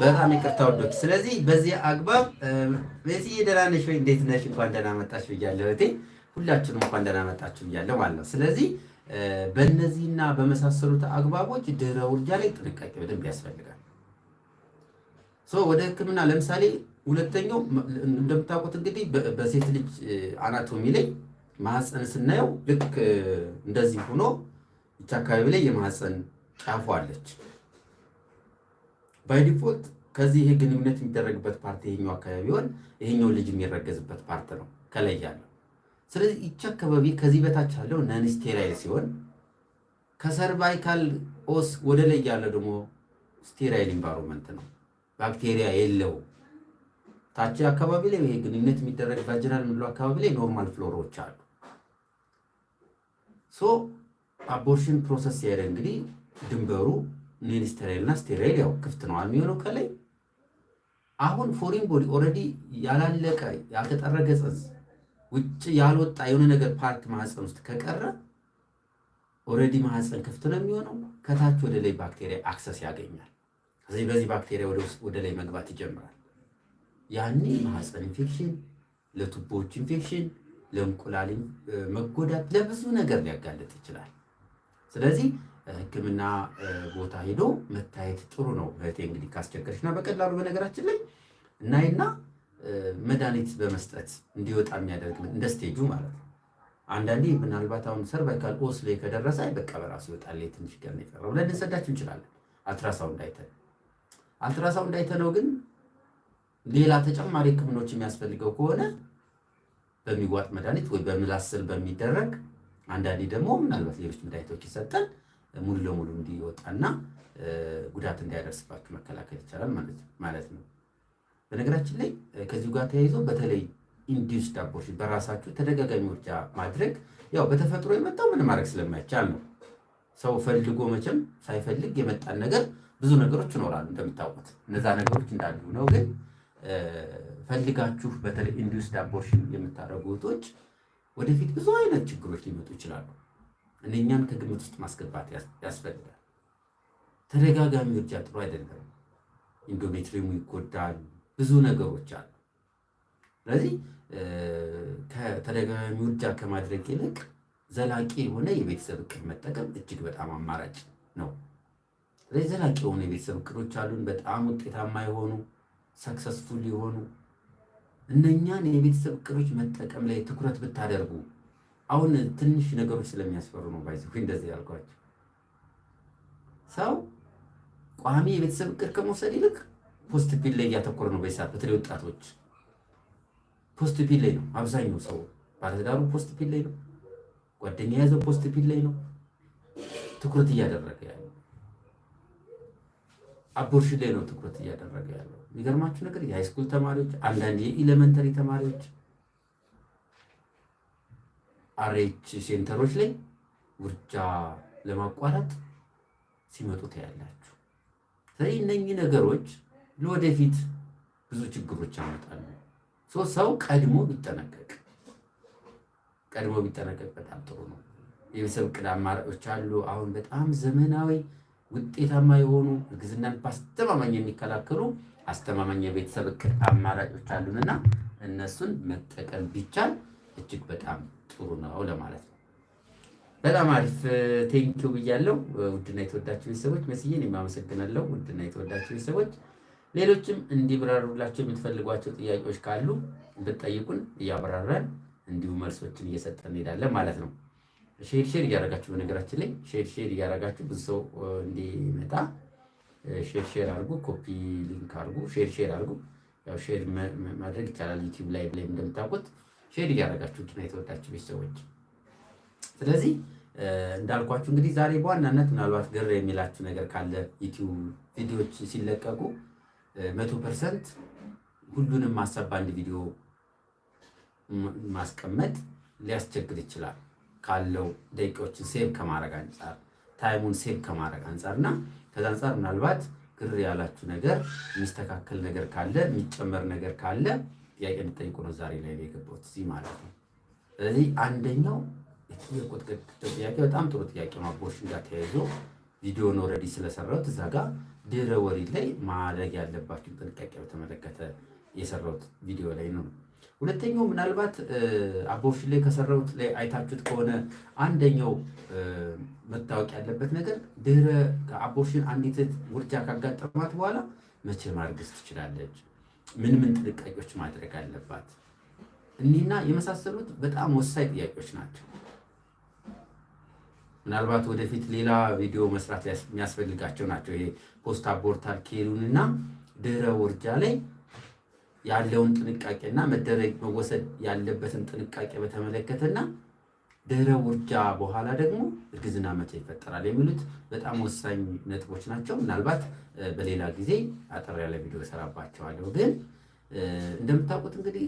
በጣም ይቅርታ ወዶች። ስለዚህ በዚህ አግባብ በዚህ ደህና ነሽ ወይ እንዴት ነሽ? እንኳን ደህና መጣሽ ብያለሁ እህቴ። ሁላችንም እንኳን ደህና መጣችሁ ብያለሁ ማለት ነው። ስለዚህ በእነዚህና በመሳሰሉት አግባቦች ድህረ ውርጃ ላይ ጥንቃቄ በደንብ ያስፈልጋል። ወደ ሕክምና ለምሳሌ ሁለተኛው እንደምታውቁት እንግዲህ በሴት ልጅ አናቶሚ ላይ ማህፀን ስናየው ልክ እንደዚህ ሆኖ ይህች አካባቢ ላይ የማህፀን ጫፏ አለች። ባይ ዲፎልት ከዚህ ይሄ ግንኙነት የሚደረግበት ፓርት ይሄኛው አካባቢ ቢሆን ይሄኛው ልጅ የሚረገዝበት ፓርት ነው ከላይ ያለው። ስለዚህ ይህች አካባቢ ከዚህ በታች ያለው ነን ስቴራይል ሲሆን ከሰርቫይካል ኦስ ወደ ላይ ያለው ደግሞ ስቴራይል ኢንቫይሮንመንት ነው፣ ባክቴሪያ የለው። ታች አካባቢ ላይ ይሄ ግንኙነት የሚደረግ ቫጂናል ምድሉ አካባቢ ላይ ኖርማል ፍሎሮች አሉ። አቦርሽን ፕሮሰስ ያደረገ እንግዲህ ድንበሩ ኔን ስቴራይል እና ስቴራይል ያው ክፍት ነው የሚሆነው ከላይ። አሁን ፎሪን ቦዲ ኦልሬዲ ያላለቀ ያልተጠረገ ጽንስ ውጭ ያልወጣ የሆነ ነገር ፓርት ማህፀን ውስጥ ከቀረ ኦልሬዲ ማህፀን ክፍት ነው የሚሆነው። ከታች ወደ ላይ ባክቴሪያ አክሰስ ያገኛል። ስለዚህ በዚህ ባክቴሪያ ወደ ላይ መግባት ይጀምራል። ያኔ ማህፀን ኢንፌክሽን፣ ለቱቦዎች ኢንፌክሽን፣ ለእንቁላል መጎዳት፣ ለብዙ ነገር ሊያጋለጥ ይችላል። ስለዚህ ሕክምና ቦታ ሄዶ መታየት ጥሩ ነው። እህቴ እንግዲህ ካስቸገረችና በቀላሉ በነገራችን ላይ እናይና መድኃኒት በመስጠት እንዲወጣ የሚያደርግ እንደ ስቴጁ ማለት ነው። አንዳንዴ ምናልባት አሁን ሰርቫይካል ኦስ ላይ ከደረሰ በቃ በራሱ ይወጣል ትንሽ ቀን ነው የቀረው ብለን ልንሰዳችሁ እንችላለን። አልትራሳውንድ አይተነው ግን ሌላ ተጨማሪ ሕክምናዎች የሚያስፈልገው ከሆነ በሚዋጥ መድኃኒት ወይ በምላስ ስር በሚደረግ አንዳንዴ ደግሞ ምናልባት ሌሎች መድኃኒቶች ይሰጠን ሙሉ ለሙሉ እንዲወጣና ጉዳት እንዳያደርስባችሁ መከላከል ይቻላል ማለት ነው። በነገራችን ላይ ከዚሁ ጋር ተያይዞ በተለይ ኢንዲዩስድ አቦርሽን በራሳችሁ ተደጋጋሚ ውርጃ ማድረግ ያው በተፈጥሮ የመጣው ምን ማድረግ ስለማይቻል ነው። ሰው ፈልጎ መቼም ሳይፈልግ የመጣን ነገር ብዙ ነገሮች ይኖራሉ እንደምታውቁት፣ እነዛ ነገሮች እንዳሉ ነው። ግን ፈልጋችሁ በተለይ ኢንዲዩስድ አቦርሽን የምታደርጉ እህቶች ወደፊት ብዙ አይነት ችግሮች ሊመጡ ይችላሉ። እነኛን ከግምት ውስጥ ማስገባት ያስፈልጋል። ተደጋጋሚ ውርጃ ጥሩ አይደለም። ኢንዶሜትሪየሙ ይጎዳል። ብዙ ነገሮች አሉ። ስለዚህ ከተደጋጋሚ ውርጃ ከማድረግ ይልቅ ዘላቂ የሆነ የቤተሰብ እቅድ መጠቀም እጅግ በጣም አማራጭ ነው። ስለዚህ ዘላቂ የሆኑ የቤተሰብ እቅዶች አሉን፣ በጣም ውጤታማ የሆኑ ሰክሰስፉል የሆኑ እነኛን የቤተሰብ እቅዶች መጠቀም ላይ ትኩረት ብታደርጉ። አሁን ትንሽ ነገሮች ስለሚያስፈሩ ነው ባይዘው እንደዚህ ያልኳቸው። ሰው ቋሚ የቤተሰብ እቅድ ከመውሰድ ይልቅ ፖስት ፒል ላይ እያተኮረ ነው በይሳት። በተለይ ወጣቶች ፖስት ፒል ላይ ነው አብዛኛው ሰው። ባለትዳሩ ፖስት ፒል ላይ ነው፣ ጓደኛ የያዘው ፖስት ፒል ላይ ነው ትኩረት እያደረገ ያለው። አቦርሽን ላይ ነው ትኩረት እያደረገ ያለው። የሚገርማችሁ ነገር የሃይስኩል ተማሪዎች፣ አንዳንድ የኢሌመንተሪ ተማሪዎች አሬች ሴንተሮች ላይ ውርጃ ለማቋረጥ ሲመጡ ታያላችሁ። ስለዚህ እነኚህ ነገሮች ለወደፊት ብዙ ችግሮች ያመጣሉ። ሰው ቀድሞ ቢጠነቀቅ በጣም ጥሩ ነው። የቤተሰብ እቅድ አማራጮች አሉ። አሁን በጣም ዘመናዊ ውጤታማ የሆኑ እርግዝናን በአስተማማኝ የሚከላከሉ አስተማማኝ የቤተሰብ እቅድ አማራጮች አሉንና እነሱን መጠቀም ቢቻል እጅግ በጣም ጥሩ ነው ለማለት ነው። በጣም አሪፍ ቴንኪው ብያለሁ። ውድና የተወዳችሁ ቤተሰቦች መስዬን የማመሰግናለሁ። ውድና የተወዳችሁ ቤተሰቦች ሌሎችም እንዲብራሩላቸው የምትፈልጓቸው ጥያቄዎች ካሉ ብትጠይቁን እያብራራን እንዲሁ መልሶችን እየሰጠን እንሄዳለን ማለት ነው። ሼር እያደረጋችሁ በነገራችን ላይ ሼር እያደረጋችሁ ብዙ ሰው እንዲመጣ ሼር አድርጉ፣ ኮፒ ሊንክ አድርጉ፣ ሼር አድርጉ። ያው ሼር ማድረግ ይቻላል ዩቲዩብ ላይ እንደምታውቁት ሼር እያደረጋችሁ ውድና የተወዳችሁ ቤተሰቦች። ስለዚህ እንዳልኳችሁ እንግዲህ ዛሬ በዋናነት ምናልባት ግር የሚላችሁ ነገር ካለ ዩቲዩብ ቪዲዮዎች ሲለቀቁ 100% ሁሉንም ማሰብ በአንድ ቪዲዮ ማስቀመጥ ሊያስቸግር ይችላል ካለው ደቂቃዎችን ሴቭ ከማድረግ አንጻር፣ ታይሙን ሴቭ ከማድረግ አንጻር እና ከዛ አንጻር ምናልባት ግር ያላችሁ ነገር የሚስተካከል ነገር ካለ የሚጨመር ነገር ካለ ጥያቄ እንድጠይቁ ነው ዛሬ ላይ የገባሁት እዚህ ማለት ነው። ስለዚህ አንደኛው የጠየቁት ጥያቄ በጣም ጥሩ ጥያቄ ነው። አቦርሽን ጋር ተያይዞ ቪዲዮን ኦልሬዲ ስለሰራሁት እዛ ጋር ድህረ ወሊድ ላይ ማድረግ ያለባችሁን ጥንቃቄ በተመለከተ የሰራሁት ቪዲዮ ላይ ነው። ሁለተኛው ምናልባት አቦርሽን ላይ ከሰራሁት ላይ አይታችሁት ከሆነ አንደኛው መታወቅ ያለበት ነገር ድህረ አቦርሽን አንዲት ውርጃ ካጋጠማት በኋላ መቼ ማርገዝ ትችላለች፣ ምን ጥንቃቄዎች ማድረግ አለባት፣ እኒና የመሳሰሉት በጣም ወሳኝ ጥያቄዎች ናቸው። ምናልባት ወደፊት ሌላ ቪዲዮ መስራት የሚያስፈልጋቸው ናቸው። ይሄ ፖስት አቦርታል ኬሩን እና ድህረ ውርጃ ላይ ያለውን ጥንቃቄና መወሰድ ያለበትን ጥንቃቄ በተመለከተና ድህረ ውርጃ በኋላ ደግሞ እርግዝና መቼ ይፈጠራል የሚሉት በጣም ወሳኝ ነጥቦች ናቸው። ምናልባት በሌላ ጊዜ አጠር ያለ ቪዲዮ እሰራባቸዋለሁ። ግን እንደምታውቁት እንግዲህ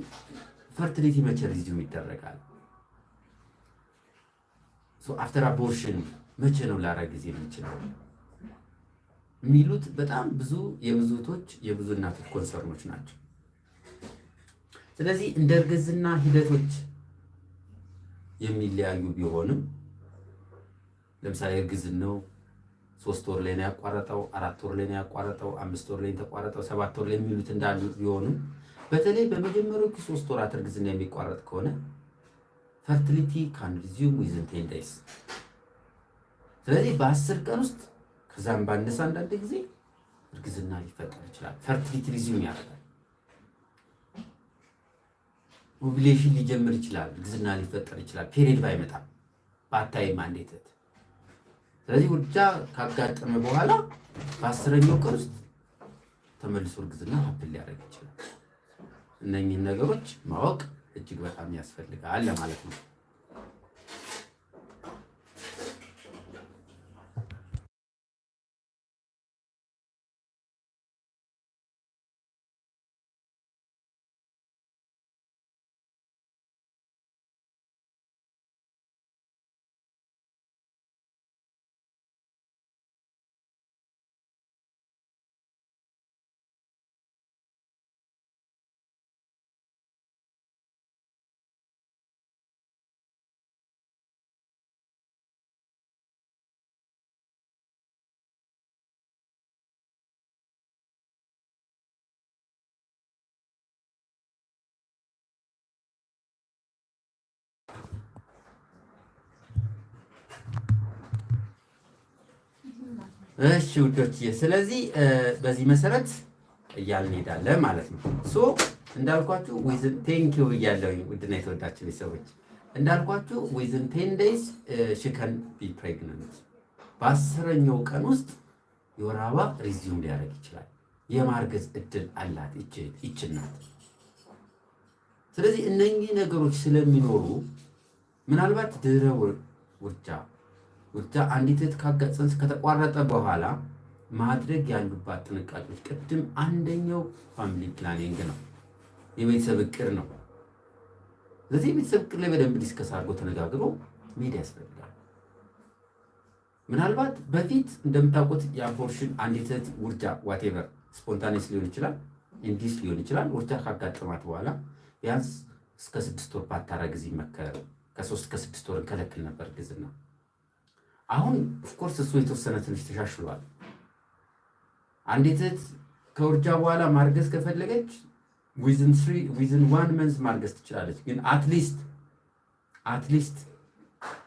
ፈርቲሊቲ መቼ ሪዚዩም ይደረጋል፣ አፍተር አቦርሽን መቼ ነው ላረግዝ የምችለው የሚሉት በጣም ብዙ የብዙ እናቶች ኮንሰርኖች ናቸው። ስለዚህ እንደ እርግዝና ሂደቶች የሚለያዩ ቢሆንም ለምሳሌ እርግዝናው 3 ወር ላይ ነው ያቋረጠው፣ 4 ወር ላይ ነው ያቋረጠው፣ 5 ወር ላይ ነው የተቋረጠው፣ 7 ወር ላይ የሚሉት እንዳሉ ቢሆኑ በተለይ በመጀመሪያዎቹ 3 ወራት እርግዝና የሚቋረጥ ከሆነ ፈርቲሊቲ ካን ሪዚዩም ዊዝን 10 ዴይስ። ስለዚህ በ10 ቀን ውስጥ ከዛም ባነሰ አንዳንድ ጊዜ እርግዝና ሊፈጠር ይችላል። ፈርቲሊቲ ሪዚዩም ያደርጋል። ኦቭሌሽን ሊጀምር ይችላል። እርግዝና ሊፈጠር ይችላል። ፔሪድ ባይመጣም ባታይም አንዴት። ስለዚህ ውርጃ ካጋጠመ በኋላ በ10ኛው ቀን ውስጥ ተመልሶ እርግዝና ሀፕል ሊያደርግ ይችላል። እነኚህን ነገሮች ማወቅ እጅግ በጣም ያስፈልጋል ለማለት ነው። እሺ ውዶች፣ ስለዚህ በዚህ መሰረት እያልን እንሄዳለን ማለት ነው። ሶ እንዳልኳችሁ ዊዝን ቴንክ ዩ ብያለሁኝ። ውድና የተወዳችሁ ቤተሰቦች እንዳልኳችሁ ዊዝን 10 ዴይስ ሺ ካን ቢ ፕሬግናንት። በ10ኛው ቀን ውስጥ የወር አበባ ሪዚዩም ሊያደርግ ይችላል። የማርገዝ እድል አላት ይች ናት። ስለዚህ እነኚህ ነገሮች ስለሚኖሩ ምናልባት ድህረ ውርጃ አንዲት እህት ጽንስ ከተቋረጠ በኋላ ማድረግ ያሉባት ጥንቃቄዎች፣ ቅድም አንደኛው ፋሚሊ ፕላኒንግ ነው፣ የቤተሰብ እቅድ ነው። ስለዚህ የቤተሰብ እቅድ ላይ በደንብ ዲስከስ አድርጎ ተነጋግሮ መሄድ ያስፈልጋል። ምናልባት በፊት እንደምታውቁት የአቦርሽን አንዲት እህት ውርጃ ዋቴቨር ስፖንታኔስ ሊሆን ይችላል፣ ኢንዲስ ሊሆን ይችላል። ውርጃ ካጋጠማት በኋላ ቢያንስ እስከ 6 ወር ባታረግዝ ይመከር። ከ3 እስከ 6 ወር ከለክል ነበር እርግዝና። አሁን ኦፍኮርስ እሱ የተወሰነ ትንሽ ተሻሽሏል። አንዲት እህት ከውርጃ በኋላ ማርገዝ ከፈለገች ዊዝን 1 መንዝ ማርገዝ ትችላለች። ግን አትሊስት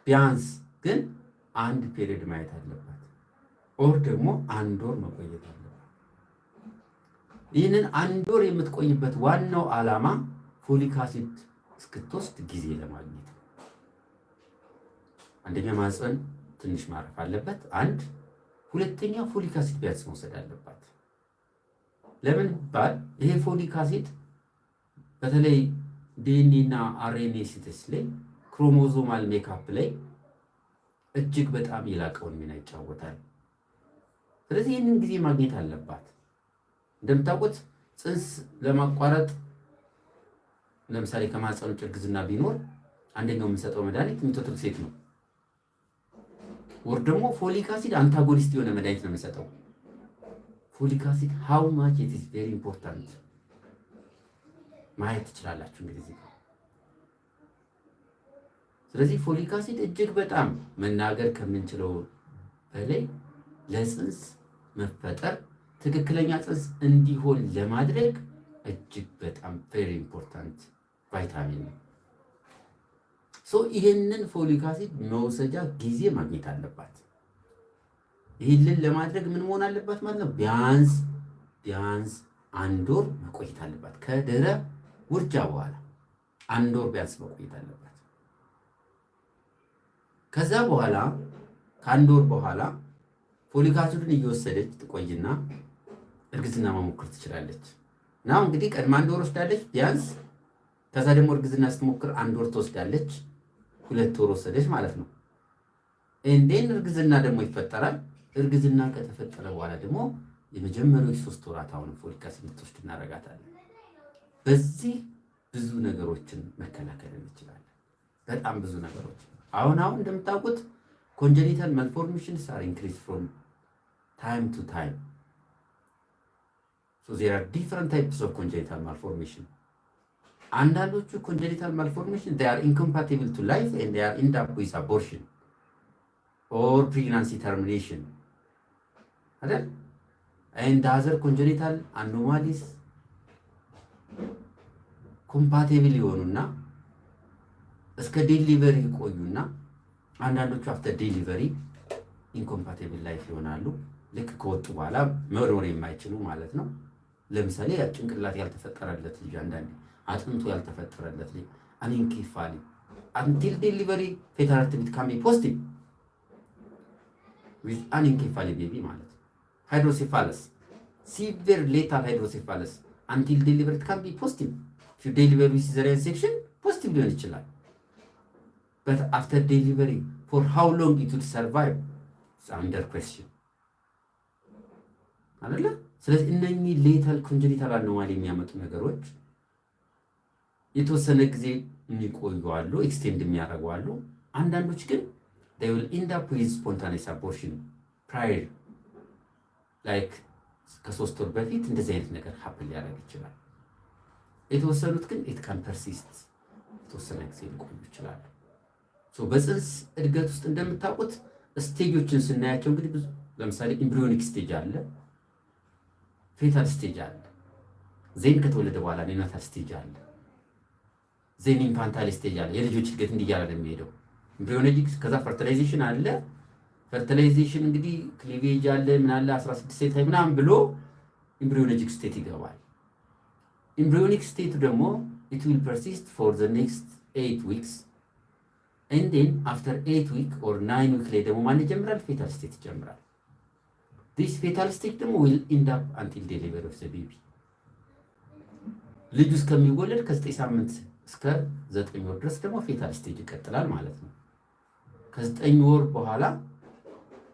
ቢያንስ ግን አንድ ፔሪድ ማየት አለባት፣ ኦር ደግሞ 1 ወር መቆየት አለባት። ይህንን 1 ወር የምትቆይበት ዋናው ዓላማ ፎሊክ አሲድ እስክትወስድ ጊዜ ለማግኘት ነው። አንደኛ ማህፀን ትንሽ ማረፍ አለበት። ሁለተኛ ፎሊክ አሲድ ቢያንስ መውሰድ አለባት። ለምን ባል ይሄ ፎሊክ አሲድ በተለይ ዲኤንኤ እና አርኤንኤ ሲንተሲስ ላይ ክሮሞዞማል ሜካፕ ላይ እጅግ በጣም የላቀውን ሚና ይጫወታል። ስለዚህ ይህንን ጊዜ ማግኘት አለባት። እንደምታውቁት ጽንስ ለማቋረጥ ለምሳሌ ከማህፀን ውጭ እርግዝና ቢኖር አንደኛው የምንሰጠው መድኃኒት ሚቶትሪክሴት ነው። ወር ደግሞ ፎሊክ አሲድ አንታጎኒስት የሆነ መድኃኒት ነው የምንሰጠው። ፎሊክ አሲድ ሃው ማች ኢት ኢዝ ቬሪ ኢምፖርታንት ማየት ትችላላችሁ እንግዲህ። ስለዚህ ፎሊክ አሲድ እጅግ በጣም መናገር ከምንችለው በላይ ለጽንስ መፈጠር ትክክለኛ ጽንስ እንዲሆን ለማድረግ እጅግ በጣም ቬሪ ኢምፖርታንት ቫይታሚን ነው። ይህንን ፎሊክ አሲድ መውሰጃ ጊዜ ማግኘት አለባት። ይህንን ለማድረግ ምን መሆን አለባት ማለት ነው? ቢያንስ 1 ወር መቆየት አለባት። ከድህረ ውርጃ በኋላ 1 ወር ቢያንስ መቆየት አለባት። ከዛ በኋላ ከ1 ወር በኋላ ፎሊክ አሲድን እየወሰደች ትቆይና እርግዝና መሞከር ትችላለች። እና እንግዲህ ቀድማ 1 ወር ወስዳለች ቢያንስ። ከዛ ደግሞ እርግዝና ስትሞክር 1 ወር ትወስዳለች፣ 2 ወር ወሰደች ማለት ነው። እንዴን እርግዝና ደግሞ ይፈጠራል። እርግዝና ከተፈጠረ በኋላ ደግሞ የመጀመሪያው 3 ወራት አሁን ፎሊክ አሲድ እንድትወስድ እናደርጋታለን። በዚህ ብዙ ነገሮችን መከላከል እንችላለን። በጣም ብዙ ነገሮች አሁን እንደምታውቁት ኮንጀኒታል ማልፎርሜሽንስ አር ኢንክሪዝ ፍሮም ታይም ቱ ታይም። there are different types of congenital malformation. አንዳንዶቹ congenital malformation they are incompatible to life and they are end up with abortion or pregnancy termination. አይደል? ኤንድ አዘር ኮንጀኒታል አኖማሊስ ኮምፓቲብል ይሆኑና እስከ ዴሊቨሪ ይቆዩና አንዳንዶቹ አፍተር ዴሊቨሪ ኢንኮምፓቲብል ላይፍ ይሆናሉ። ልክ ከወጡ በኋላ መኖር የማይችሉ ማለት ነው። ለምሳሌ ጭንቅላት ያልተፈጠረለት ልጅ፣ አንዳንዴ አጥንቱ ያልተፈጠረለት ልጅ አንኬፋሊ አንቲል ዴሊቨሪ ፌታል ሃርት ቢት ካን ቢ ፖዚቲቭ ዊዝ አንኬፋሊ ቤቢ ማለት ነው። ሃይድሮሴፋለስ ሲቪር ሌታል ሃይድሮሴፋለስ አንቲል ዴሊቨሪ ካን ቢ ፖዚቲቭ ፊ ዴሊቨሪ ዊዝ ሲዘሪያን ሴክሽን ፖዚቲቭ ሊሆን ይችላል። በት አፍተር ዴሊቨሪ ፎር ሃው ሎንግ ኢት ውድ ሰርቫይቭ አንደር ኩዌስችን አይደለ? ስለዚህ እነኚህ ሌታል ኮንጀኒታል አኖማሊ የሚያመጡ ነገሮች የተወሰነ ጊዜ የሚቆዩ አሉ፣ ኤክስቴንድ የሚያደርጉ አሉ። አንዳንዶች ግን they will end up with spontaneous abortion prior like ከ3 ወር በፊት እንደዚህ አይነት ነገር ሀፕን ሊያደርግ ይችላል። የተወሰኑት ግን it can persist የተወሰነ ጊዜ ሊቆዩ ይችላሉ። በፅንስ እድገት ውስጥ እንደምታውቁት ስቴጆችን ስናያቸው እንግዲህ ብዙ ለምሳሌ ኢምብሪዮኒክ ስቴጅ አለ፣ ፌታል ስቴጅ አለ፣ ዜን ከተወለደ በኋላ ኔናታል ስቴጅ አለ፣ ዜን ኢንፋንታይል ስቴጅ አለ። የልጆች እድገት እንዲያለ የሚሄደው ኢምብሪዮኒክ፣ ከዛ ፈርቲላይዜሽን አለ። ፈርቲላይዜሽን እንግዲህ ክሊቬጅ አለ፣ ምን አለ 16 ሴት ምናምን ብሎ ኢምብሪዮኒክ ስቴት ይገባል። ኢምብሪዮኒክ ስቴቱ ደግሞ it will persist for the next 8 weeks and then after 8 week or 9 week ላይ ደግሞ ማን ይጀምራል? ፌታል ስቴት ይጀምራል። this fetal state ደግሞ will end up until delivery of the baby ልጁ እስከሚወለድ ከ9 ሳምንት እስከ 9 ወር ድረስ ደግሞ ፌታል ስቴጅ ይቀጥላል ማለት ነው። ከ9 ወር በኋላ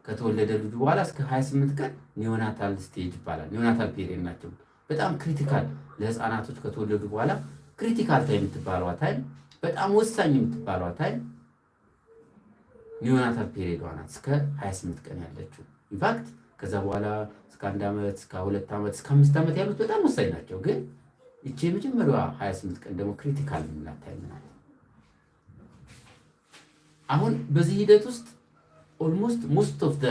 ከተወለደ ልጁ በኋላ እስከ 28 ቀን ኒዮናታል ስቴጅ ይባላል። ኒዮናታል ፔሪየድ ናቸው። በጣም ክሪቲካል ለህፃናቶች ከተወለዱ በኋላ ክሪቲካል ታይም የምትባለዋ ታይም፣ በጣም ወሳኝ የምትባለዋ ታይም ኒዮናታል ፔሪየድ ናት። እስከ 28 ቀን ያለችው ኢንፋክት ከዛ በኋላ እስከ 1 ዓመት እስከ 2 ዓመት እስከ 5 ዓመት ያሉት በጣም ወሳኝ ናቸው። ግን እቺ የመጀመሪያዋ 28 ቀን ደግሞ ክሪቲካል የምንላት ታይም ናት። አሁን በዚህ ሂደት ውስጥ ኦልሞስት ሞስት ኦፍ ዘ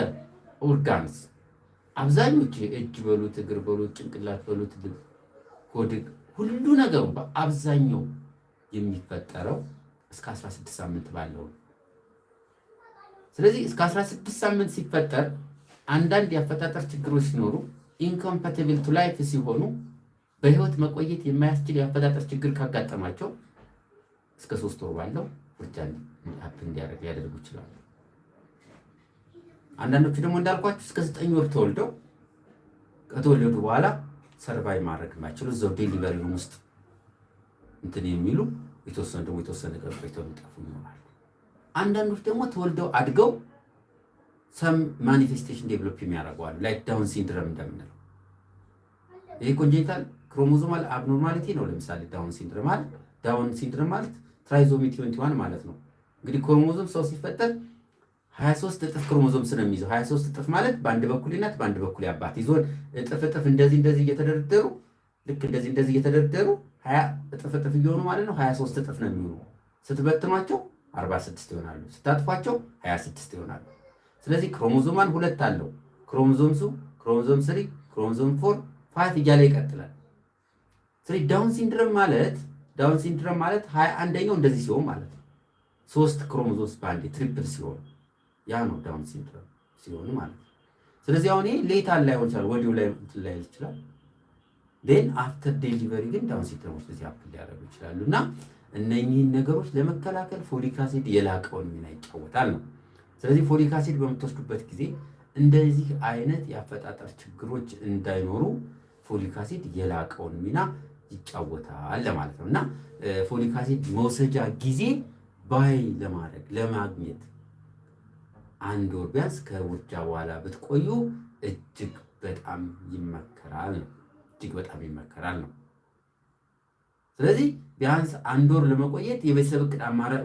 ኦርጋንስ አብዛኞቹ እጅ በሉት እግር በሉት ጭንቅላት በሉት ሆድ ሁሉ ነገሩ በአብዛኛው የሚፈጠረው እስከ 16 ሳምንት ባለው። ስለዚህ እስከ 16 ሳምንት ሲፈጠር አንዳንድ የአፈጣጠር ችግሮች ሲኖሩ ኢንኮምፓቲብል ቱ ላይፍ ሲሆኑ በህይወት መቆየት የማያስችል የአፈጣጠር ችግር ካጋጠማቸው እስከ 3 ወር ባለው ውርጃ እንዲያደርግ ሊያደርጉ ይችላሉ። አንዳንዶቹ ደግሞ እንዳልኳችሁ እስከ 9 ወር ተወልደው ከተወለዱ በኋላ ሰርቫይ ማድረግ የማይችሉ እዛው ዴሊቨሪ ሩም ውስጥ እንትን የሚሉ የተወሰነ ደግሞ የተወሰነ ቀን ቆይተው የሚጠፉ ይኖራሉ። አንዳንዶች ደግሞ ተወልደው አድገው ሰም ማኒፌስቴሽን ዴቨሎፕ የሚያደርገዋል ላይክ ዳውን ሲንድረም እንደምንለው። ይሄ ኮንጀኒታል ክሮሞዞማል አብኖርማሊቲ ነው። ለምሳሌ ዳውን ሲንድረም ማለት ትራይዞሚ 21 ማለት ነው። እንግዲህ ክሮሞዞም ሰው ሲፈጠር 23 እጥፍ ክሮሞዞም ስለሚይዘው 23 እጥፍ ማለት በአንድ በኩል እናት በአንድ በኩል አባት ይዞን እጥፍ እንደዚህ እየተደረደሩ ልክ እንደዚህ እየተደረደሩ 20 እጥፍ እየሆኑ ማለት ነው 23 እጥፍ ነው የሚሆኑ። ስትበትኗቸው 46 ይሆናሉ፣ ስታጥፏቸው 26 ይሆናሉ። ስለዚህ ክሮሞዞማን 2 አለው። ክሮሞዞም 2፣ ክሮሞዞም 3፣ ክሮሞዞም 4፣ 5 እያለ ይቀጥላል። ስለዚህ ዳውን ሲንድሮም ማለት 21ኛው እንደዚህ ሲሆን ማለት ነው 3 ክሮሞዞምስ በአንድ ትሪፕል ሲሆን ያ ነው ዳውን ሲንድሮም ሲሆን ማለት ነው። ስለዚህ አሁን ይሄ ሌታል ላይሆን ይችላል፣ ወዲሁ ላይ ይችላል። ዴን አፍተር ዴሊቨሪ ግን ዳውን ሲንድሮሞች በዚህ አፕል ሊያደርጉ ይችላሉ። እና እነኚህን ነገሮች ለመከላከል ፎሊክ አሲድ የላቀውን ሚና ይጫወታል ነው። ስለዚህ ፎሊክ አሲድ በምትወስዱበት ጊዜ እንደዚህ አይነት የአፈጣጠር ችግሮች እንዳይኖሩ ፎሊክ አሲድ የላቀውን ሚና ይጫወታል ማለት ነው። እና ፎሊክ አሲድ መውሰጃ ጊዜ ባይ ለማግኘት 1 ወር ቢያንስ ከውርጃ በኋላ ብትቆዩ እጅግ በጣም ይመከራል ነው። ስለዚህ ቢያንስ 1 ወር ለመቆየት የቤተሰብ እቅድ አማራጭ